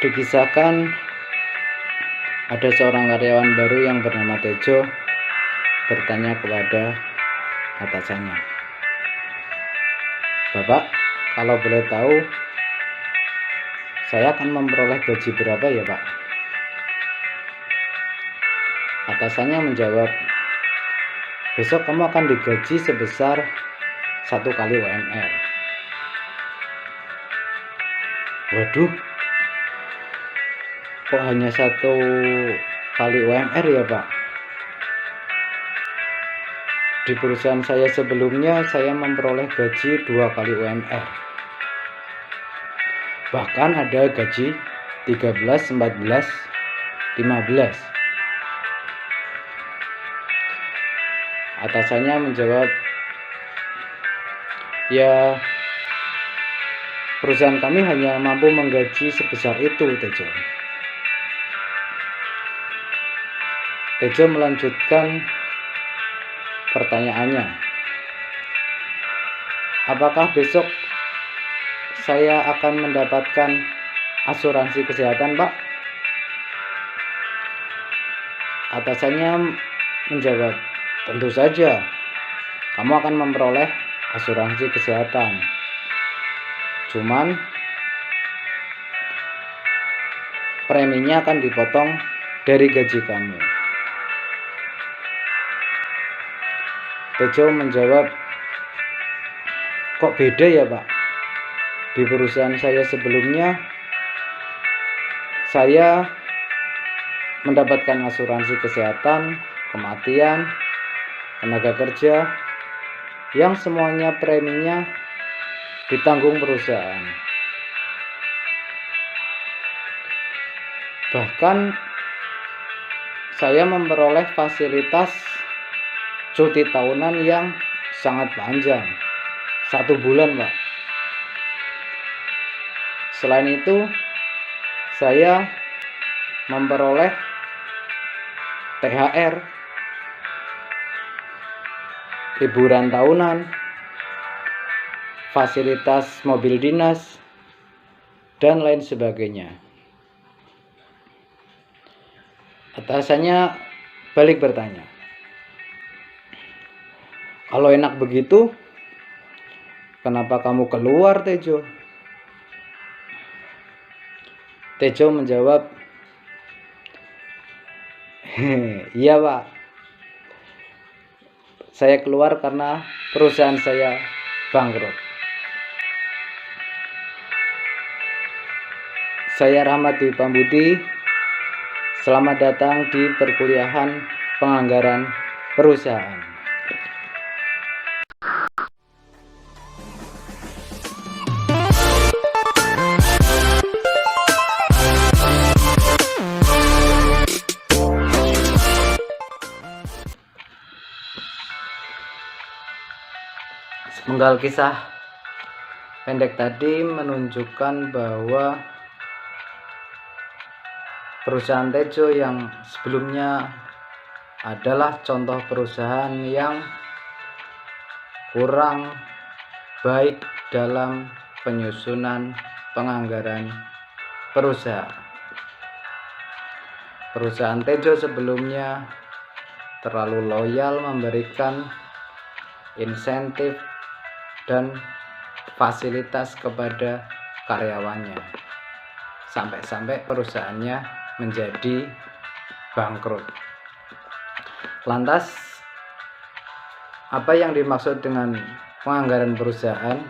Dikisahkan ada seorang karyawan baru yang bernama Tejo bertanya kepada atasannya, "Bapak, kalau boleh tahu, saya akan memperoleh gaji berapa ya, Pak?" Atasannya menjawab, "Besok kamu akan digaji sebesar 1 kali UMR." Waduh, kok hanya 1 kali UMR ya, Pak? Di perusahaan saya sebelumnya saya memperoleh gaji 2 kali UMR. Bahkan ada gaji 13, 14, 15. Atasannya menjawab, "Ya, perusahaan kami hanya mampu menggaji sebesar itu, Tejo." Tejo melanjutkan pertanyaannya, "Apakah besok saya akan mendapatkan asuransi kesehatan, Pak?" Atasannya menjawab, "Tentu saja, kamu akan memperoleh asuransi kesehatan. Cuman preminya akan dipotong dari gaji kamu." Tejo menjawab, "Kok beda ya, Pak? Di perusahaan saya sebelumnya saya mendapatkan asuransi kesehatan, kematian, tenaga kerja, yang semuanya preminya ditanggung perusahaan. Bahkan saya memperoleh fasilitas cuti tahunan yang sangat panjang, 1 bulan, Pak. Selain itu, saya memperoleh THR, liburan tahunan, fasilitas mobil dinas, dan lain sebagainya." Atasannya balik bertanya, "Kalau enak begitu, kenapa kamu keluar, Tejo?" Tejo menjawab, "Iya, Pak. Saya keluar karena perusahaan saya bangkrut. Saya Rahmat Dwi Pambuti. Selamat datang di perkuliahan penganggaran perusahaan." Sepenggal kisah pendek tadi menunjukkan bahwa perusahaan Tejo yang sebelumnya adalah contoh perusahaan yang kurang baik dalam penyusunan penganggaran perusahaan. Perusahaan Tejo sebelumnya terlalu loyal memberikan insentif dan fasilitas kepada karyawannya, sampai-sampai perusahaannya menjadi bangkrut. Lantas, apa yang dimaksud dengan penganggaran perusahaan?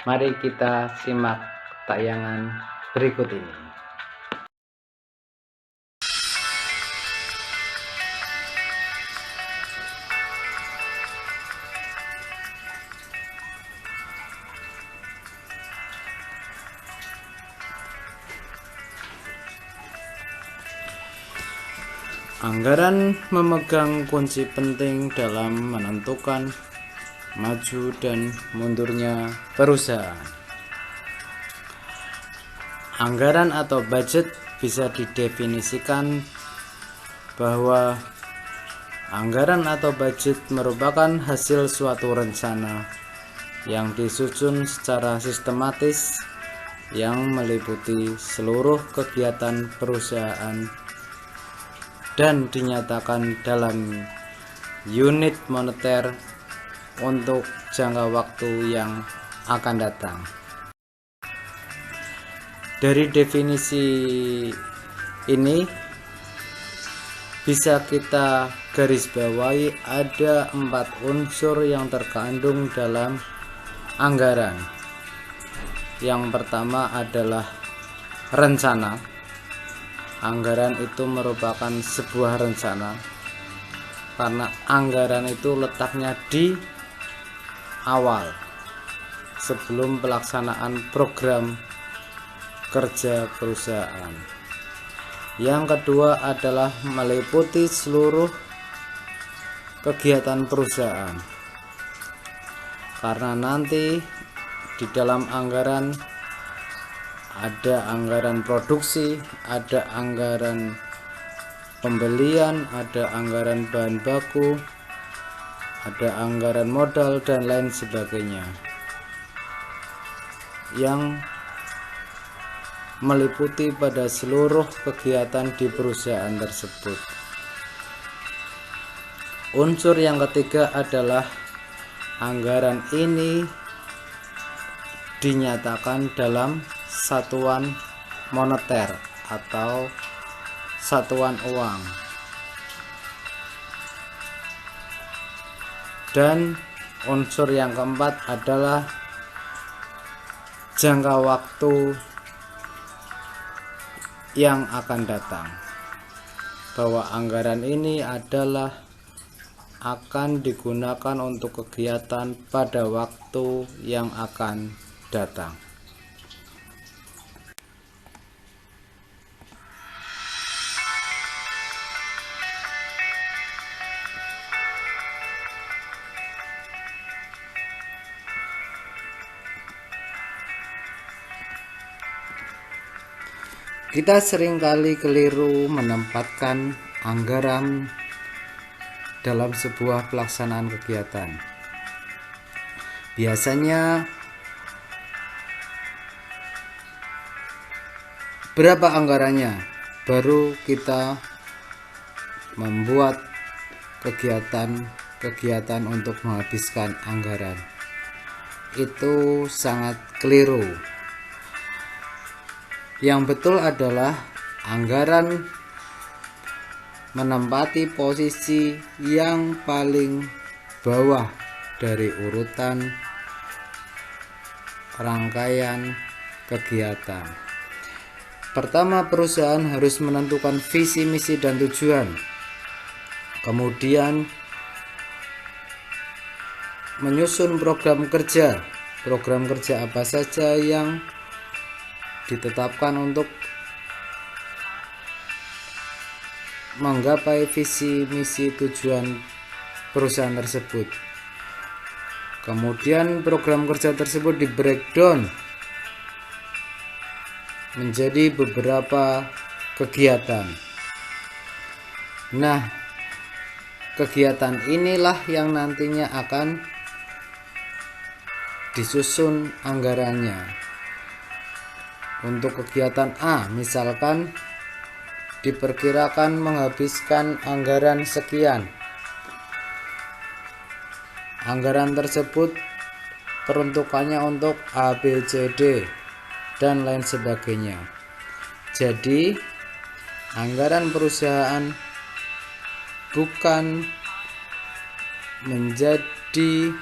Mari kita simak tayangan berikut ini. Anggaran memegang kunci penting dalam menentukan maju dan mundurnya perusahaan. Anggaran atau budget bisa didefinisikan bahwa anggaran atau budget merupakan hasil suatu rencana yang disusun secara sistematis yang meliputi seluruh kegiatan perusahaan dan dinyatakan dalam unit moneter untuk jangka waktu yang akan datang. Dari definisi ini bisa kita garis bawahi ada 4 unsur yang terkandung dalam anggaran. Yang pertama adalah rencana. Anggaran itu merupakan sebuah rencana karena anggaran itu letaknya di awal sebelum pelaksanaan program kerja perusahaan. Yang kedua adalah meliputi seluruh kegiatan perusahaan, karena nanti di dalam anggaran ada anggaran produksi, ada anggaran pembelian, ada anggaran bahan baku, ada anggaran modal, dan lain sebagainya yang meliputi pada seluruh kegiatan di perusahaan tersebut. Unsur yang ketiga adalah anggaran ini dinyatakan dalam satuan moneter atau satuan uang. Dan unsur yang keempat adalah jangka waktu yang akan datang, bahwa anggaran ini adalah akan digunakan untuk kegiatan pada waktu yang akan datang. Kita seringkali keliru menempatkan anggaran dalam sebuah pelaksanaan kegiatan. Biasanya berapa anggarannya, baru kita membuat kegiatan untuk menghabiskan anggaran. Itu sangat keliru. Yang betul adalah anggaran menempati posisi yang paling bawah dari urutan rangkaian kegiatan. Pertama, perusahaan harus menentukan visi, misi, dan tujuan. Kemudian menyusun program kerja. Program kerja apa saja yang ditetapkan untuk menggapai visi, misi, tujuan perusahaan tersebut. Kemudian program kerja tersebut di breakdown menjadi beberapa kegiatan. Nah, kegiatan inilah yang nantinya akan disusun anggarannya. Untuk kegiatan A, misalkan diperkirakan menghabiskan anggaran sekian. Anggaran tersebut peruntukannya untuk A, B, C, D, dan lain sebagainya. Jadi, anggaran perusahaan bukan menjadi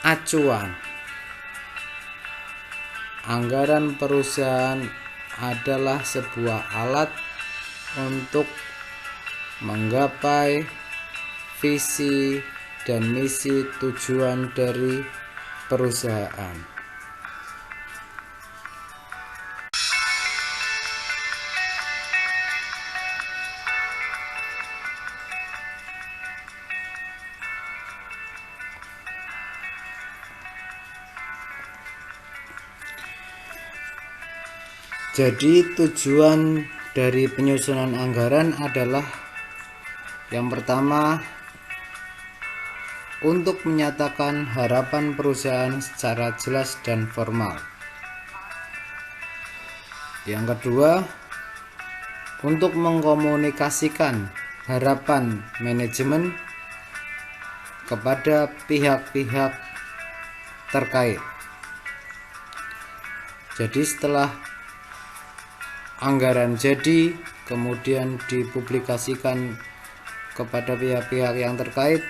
acuan. Anggaran perusahaan adalah sebuah alat untuk menggapai visi dan misi tujuan dari perusahaan. Jadi tujuan dari penyusunan anggaran adalah yang pertama, untuk menyatakan harapan perusahaan secara jelas dan formal. Yang kedua, untuk mengkomunikasikan harapan manajemen kepada pihak-pihak terkait. Jadi setelah anggaran jadi, kemudian dipublikasikan kepada pihak-pihak yang terkait,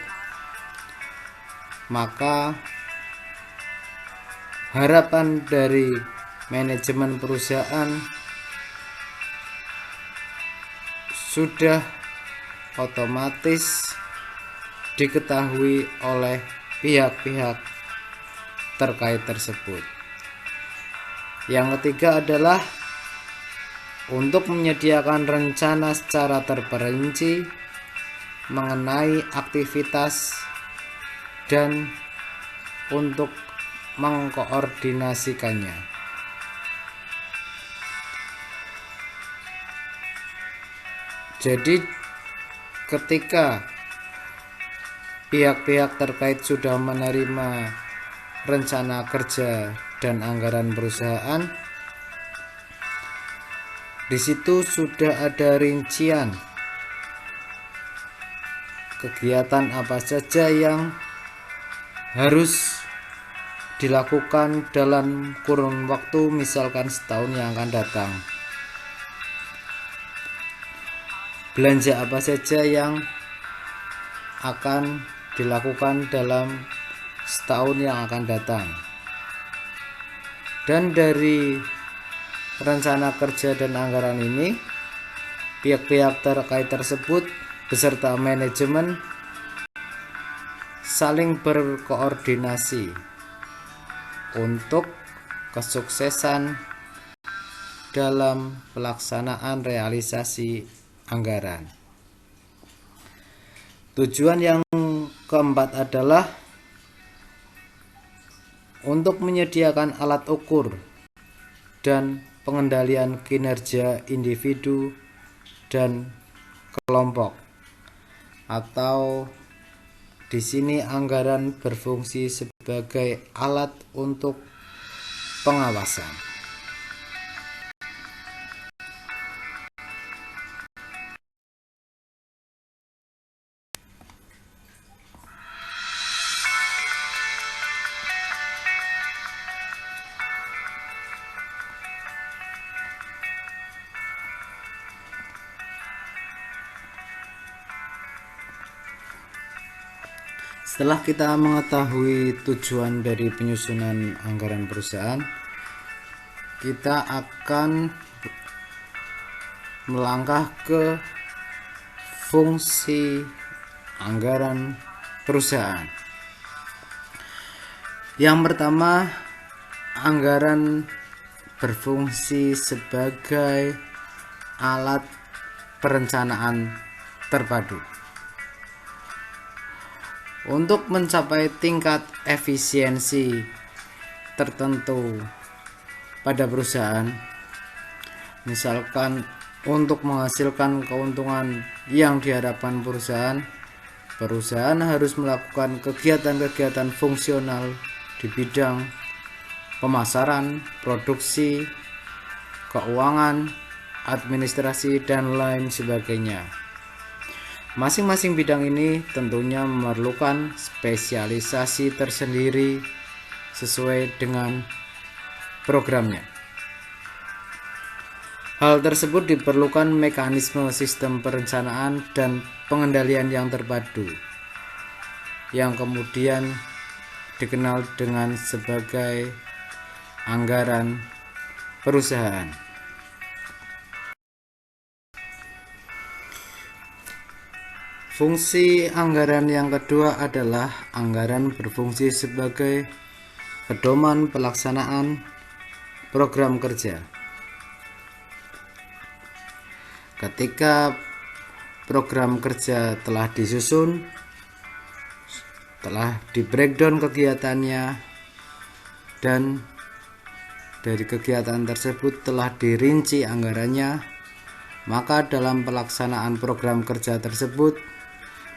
maka harapan dari manajemen perusahaan sudah otomatis diketahui oleh pihak-pihak terkait tersebut. Yang ketiga adalah untuk menyediakan rencana secara terperinci mengenai aktivitas dan untuk mengkoordinasikannya. Jadi ketika pihak-pihak terkait sudah menerima rencana kerja dan anggaran perusahaan, di situ sudah ada rincian kegiatan apa saja yang harus dilakukan dalam kurun waktu misalkan setahun yang akan datang. Belanja apa saja yang akan dilakukan dalam setahun yang akan datang. Dan dari rencana kerja dan anggaran ini, pihak-pihak terkait tersebut beserta manajemen saling berkoordinasi untuk kesuksesan dalam pelaksanaan realisasi anggaran. Tujuan yang keempat adalah untuk menyediakan alat ukur dan pengendalian kinerja individu dan kelompok, atau di sini anggaran berfungsi sebagai alat untuk pengawasan. Setelah kita mengetahui tujuan dari penyusunan anggaran perusahaan, kita akan melangkah ke fungsi anggaran perusahaan. Yang pertama, anggaran berfungsi sebagai alat perencanaan terpadu. Untuk mencapai tingkat efisiensi tertentu pada perusahaan, misalkan untuk menghasilkan keuntungan yang diharapkan perusahaan harus melakukan kegiatan-kegiatan fungsional di bidang pemasaran, produksi, keuangan, administrasi, dan lain sebagainya. Masing-masing bidang ini tentunya memerlukan spesialisasi tersendiri sesuai dengan programnya. Hal tersebut diperlukan mekanisme sistem perencanaan dan pengendalian yang terpadu, yang kemudian dikenal dengan sebagai anggaran perusahaan. Fungsi anggaran yang kedua adalah anggaran berfungsi sebagai pedoman pelaksanaan program kerja. Ketika program kerja telah disusun, telah di breakdown kegiatannya, dan dari kegiatan tersebut telah dirinci anggarannya, maka dalam pelaksanaan program kerja tersebut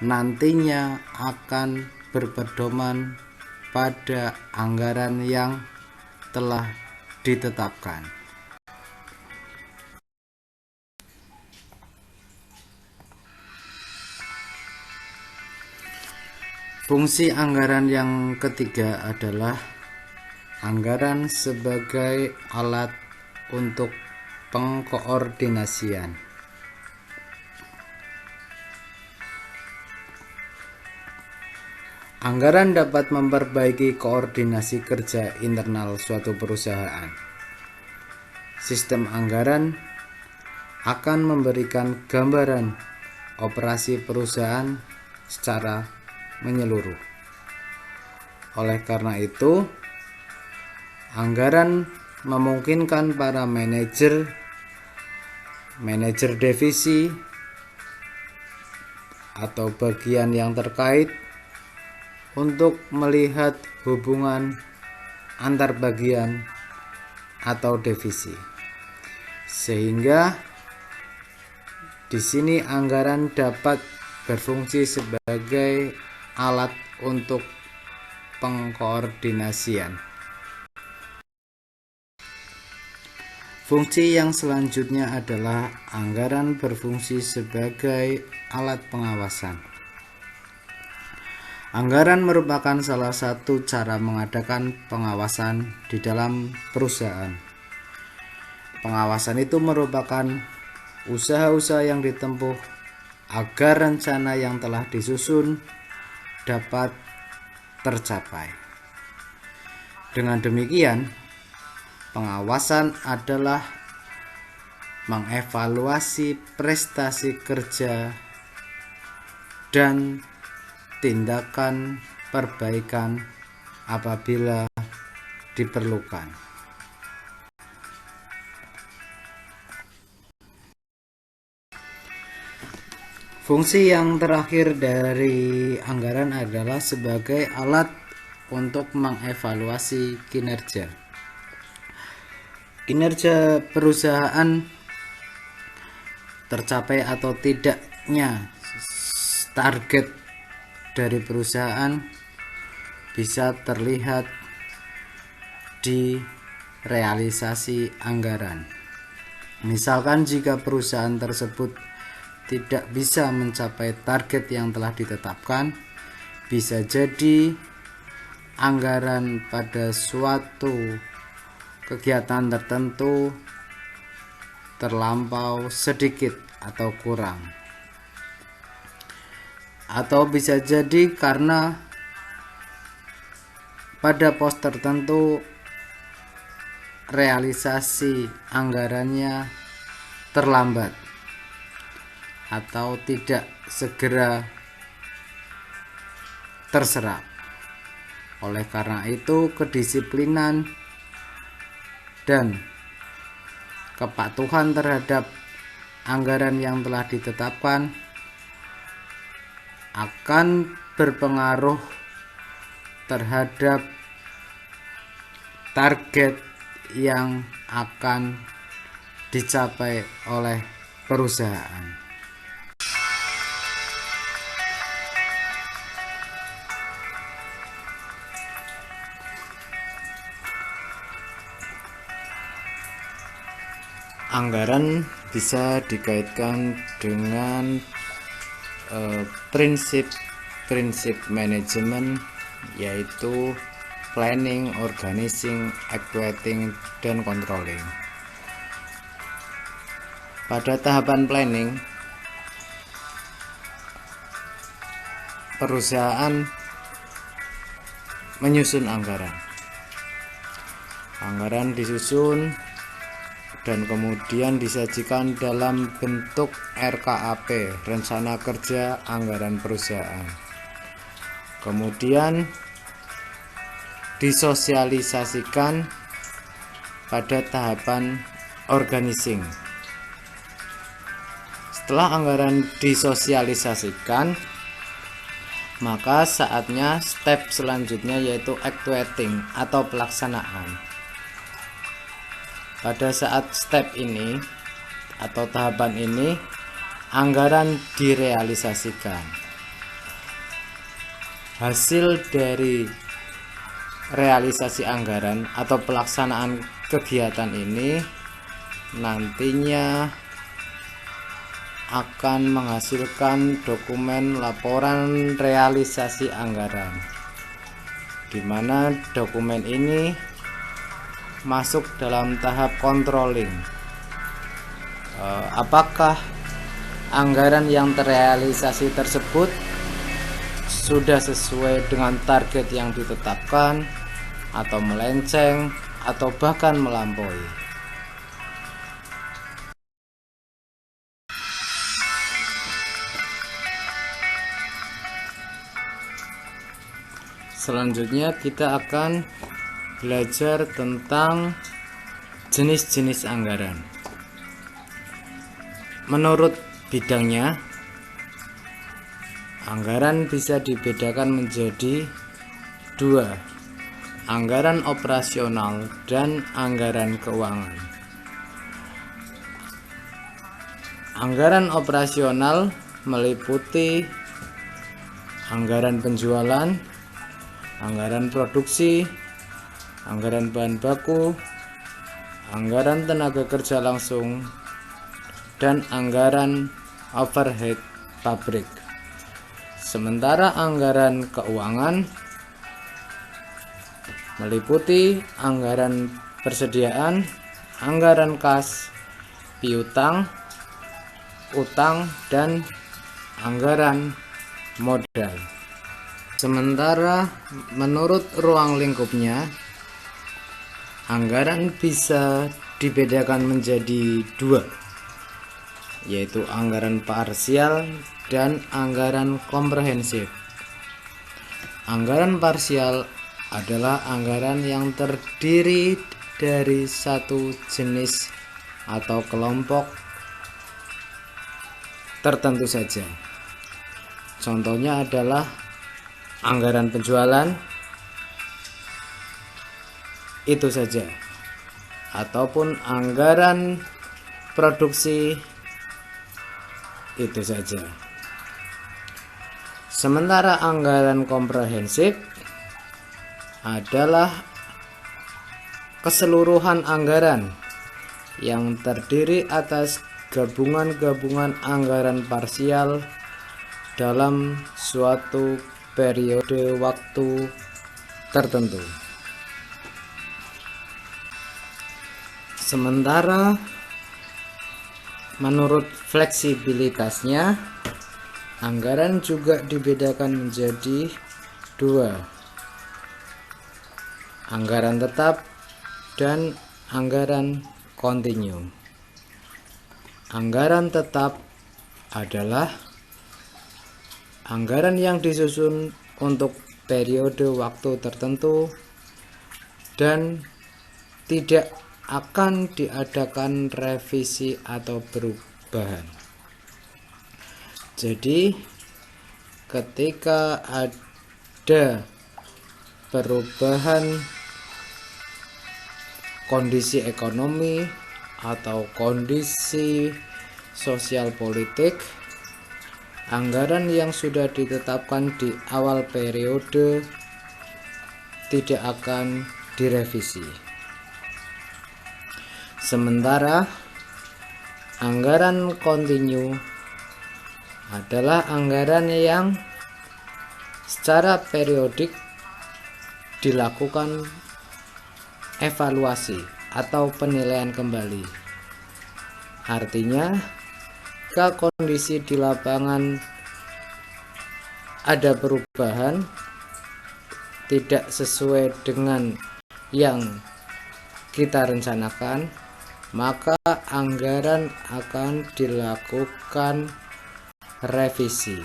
nantinya akan berpedoman pada anggaran yang telah ditetapkan. Fungsi anggaran yang ketiga adalah anggaran sebagai alat untuk pengkoordinasian. Anggaran dapat memperbaiki koordinasi kerja internal suatu perusahaan. Sistem anggaran akan memberikan gambaran operasi perusahaan secara menyeluruh. Oleh karena itu, anggaran memungkinkan para manajer divisi atau bagian yang terkait untuk melihat hubungan antar bagian atau divisi. Sehingga di sini anggaran dapat berfungsi sebagai alat untuk pengkoordinasian. Fungsi yang selanjutnya adalah anggaran berfungsi sebagai alat pengawasan. Anggaran merupakan salah satu cara mengadakan pengawasan di dalam perusahaan. Pengawasan itu merupakan usaha-usaha yang ditempuh agar rencana yang telah disusun dapat tercapai. Dengan demikian, pengawasan adalah mengevaluasi prestasi kerja dan tindakan perbaikan apabila diperlukan. Fungsi yang terakhir dari anggaran adalah sebagai alat untuk mengevaluasi kinerja. Kinerja perusahaan tercapai atau tidaknya target dari perusahaan bisa terlihat di realisasi anggaran. Misalkan jika perusahaan tersebut tidak bisa mencapai target yang telah ditetapkan, bisa jadi anggaran pada suatu kegiatan tertentu terlampau sedikit atau kurang. Atau bisa jadi karena pada pos tertentu realisasi anggarannya terlambat atau tidak segera terserap. Oleh karena itu, kedisiplinan dan kepatuhan terhadap anggaran yang telah ditetapkan akan berpengaruh terhadap target yang akan dicapai oleh perusahaan. Anggaran bisa dikaitkan dengan prinsip manajemen, yaitu planning, organizing, evaluating, dan controlling. Pada tahapan planning, perusahaan menyusun anggaran. Anggaran disusun dan kemudian disajikan dalam bentuk RKAP, rencana kerja anggaran perusahaan. Kemudian disosialisasikan pada tahapan organizing. Setelah anggaran disosialisasikan, maka saatnya step selanjutnya yaitu actuating atau pelaksanaan. Pada saat step ini atau tahapan ini, anggaran direalisasikan. Hasil dari realisasi anggaran atau pelaksanaan kegiatan ini nantinya akan menghasilkan dokumen laporan realisasi anggaran, di mana dokumen ini masuk dalam tahap controlling. Apakah anggaran yang terrealisasi tersebut sudah sesuai dengan target yang ditetapkan, atau melenceng, atau bahkan melampaui. Selanjutnya kita akan belajar tentang jenis-jenis anggaran. Menurut bidangnya, anggaran bisa dibedakan menjadi dua, anggaran operasional dan anggaran keuangan. Anggaran operasional meliputi anggaran penjualan, anggaran produksi, anggaran bahan baku, anggaran tenaga kerja langsung, dan anggaran overhead pabrik. Sementara anggaran keuangan meliputi anggaran persediaan, anggaran kas, piutang, utang, dan anggaran modal. Sementara menurut ruang lingkupnya, anggaran bisa dibedakan menjadi dua, yaitu anggaran parsial dan anggaran komprehensif. Anggaran parsial adalah anggaran yang terdiri dari satu jenis atau kelompok tertentu saja. Contohnya adalah anggaran penjualan, itu saja, ataupun anggaran produksi, itu saja. Sementara anggaran komprehensif adalah keseluruhan anggaran yang terdiri atas gabungan-gabungan anggaran parsial dalam suatu periode waktu tertentu. Sementara menurut fleksibilitasnya, anggaran juga dibedakan menjadi dua, anggaran tetap dan anggaran kontinu. Anggaran tetap adalah anggaran yang disusun untuk periode waktu tertentu dan tidak akan diadakan revisi atau perubahan. Jadi ketika ada perubahan kondisi ekonomi atau kondisi sosial politik, anggaran yang sudah ditetapkan di awal periode tidak akan direvisi. Sementara anggaran kontinu adalah anggaran yang secara periodik dilakukan evaluasi atau penilaian kembali. Artinya, jika kondisi di lapangan ada perubahan tidak sesuai dengan yang kita rencanakan, maka anggaran akan dilakukan revisi.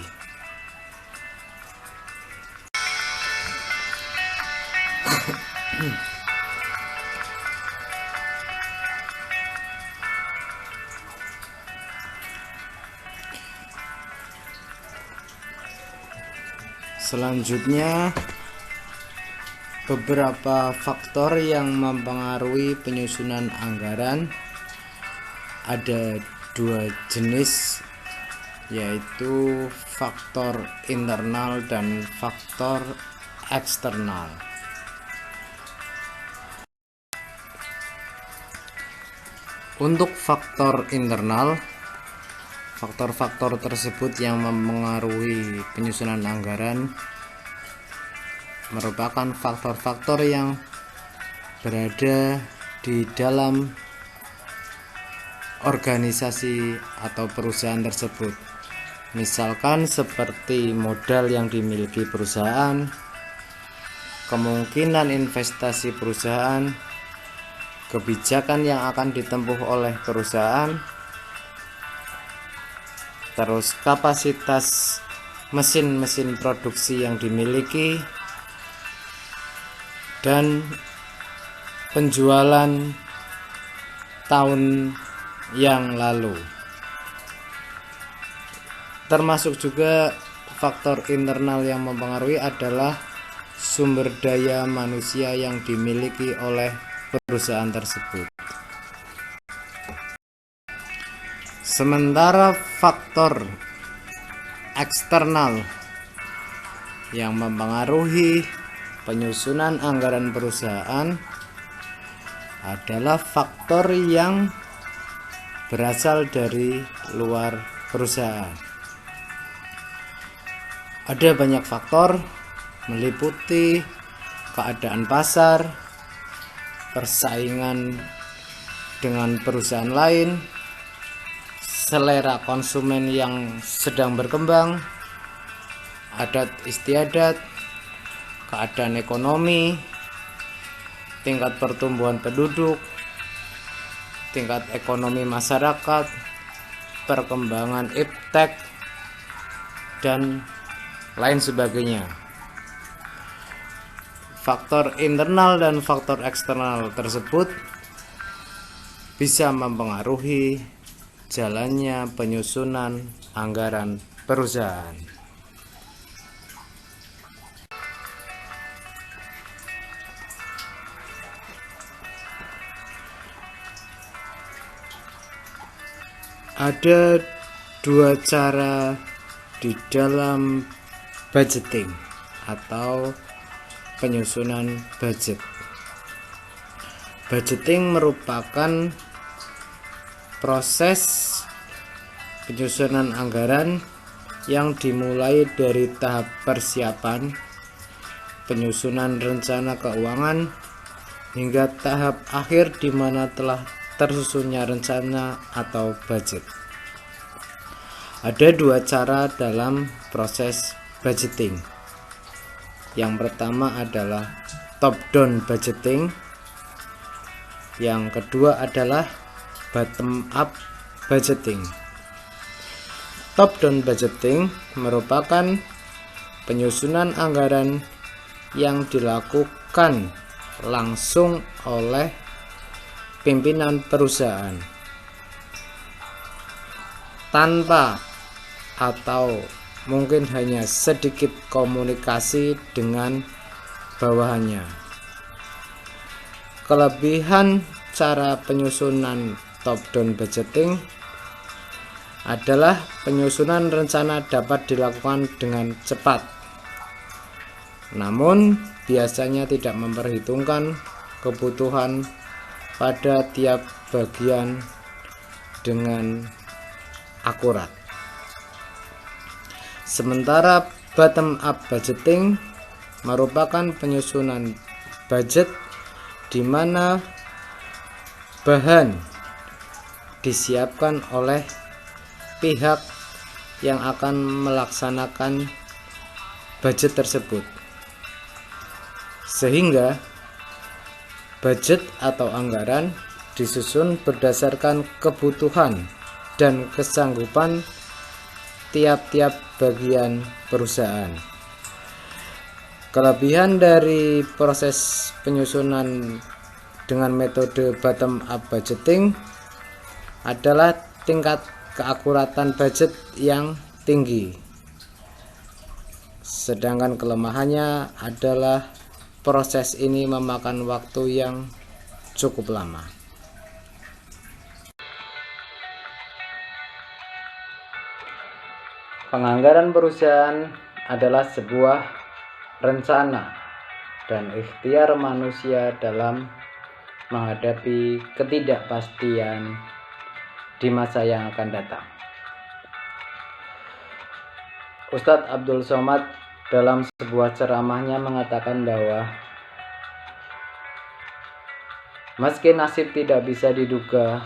Selanjutnya, beberapa faktor yang mempengaruhi penyusunan anggaran. Ada dua jenis, yaitu faktor internal dan faktor eksternal. Untuk faktor internal, Faktor-faktor tersebut yang mempengaruhi penyusunan anggaran merupakan faktor-faktor yang berada di dalam organisasi atau perusahaan tersebut. Misalkan seperti modal yang dimiliki perusahaan, kemungkinan investasi perusahaan, kebijakan yang akan ditempuh oleh perusahaan, terus kapasitas mesin-mesin produksi yang dimiliki, dan penjualan tahun yang lalu. Termasuk juga faktor internal yang mempengaruhi adalah sumber daya manusia yang dimiliki oleh perusahaan tersebut. Sementara faktor eksternal yang mempengaruhi penyusunan anggaran perusahaan adalah faktor yang berasal dari luar perusahaan. Ada banyak faktor meliputi keadaan pasar, persaingan dengan perusahaan lain, selera konsumen yang sedang berkembang, adat istiadat, keadaan ekonomi, tingkat pertumbuhan penduduk, tingkat ekonomi masyarakat, perkembangan iptek, dan lain sebagainya. Faktor internal dan faktor eksternal tersebut bisa mempengaruhi jalannya penyusunan anggaran perusahaan. Ada dua cara di dalam budgeting atau penyusunan budget. Budgeting merupakan proses penyusunan anggaran yang dimulai dari tahap persiapan, penyusunan rencana keuangan, hingga tahap akhir di mana telah tersusunnya rencana atau budget. Ada dua cara dalam proses budgeting. Yang pertama adalah top-down budgeting. Yang kedua adalah bottom-up budgeting. Top-down budgeting merupakan penyusunan anggaran yang dilakukan langsung oleh pimpinan perusahaan tanpa atau mungkin hanya sedikit komunikasi dengan bawahannya. Kelebihan cara penyusunan top-down budgeting adalah penyusunan rencana dapat dilakukan dengan cepat, namun biasanya tidak memperhitungkan kebutuhan pada tiap bagian dengan akurat. Sementara bottom up budgeting merupakan penyusunan budget di mana bahan disiapkan oleh pihak yang akan melaksanakan budget tersebut, sehingga budget atau anggaran disusun berdasarkan kebutuhan dan kesanggupan tiap-tiap bagian perusahaan. Kelebihan dari proses penyusunan dengan metode bottom up budgeting adalah tingkat keakuratan budget yang tinggi. Sedangkan kelemahannya adalah proses ini memakan waktu yang cukup lama. Penganggaran perusahaan adalah sebuah rencana dan ikhtiar manusia dalam menghadapi ketidakpastian di masa yang akan datang. Ustadz Abdul Somad dalam sebuah ceramahnya mengatakan bahwa meski nasib tidak bisa diduga,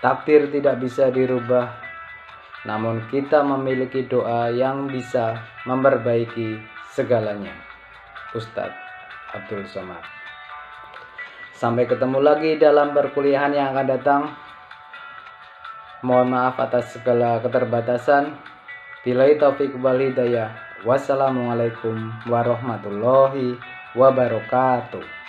takdir tidak bisa dirubah, namun kita memiliki doa yang bisa memperbaiki segalanya. Ustadz Abdul Somad. Sampai ketemu lagi dalam perkuliahan yang akan datang. Mohon maaf atas segala keterbatasan. Billahi taufiq wal hidayah. Wassalamualaikum warahmatullahi wabarakatuh.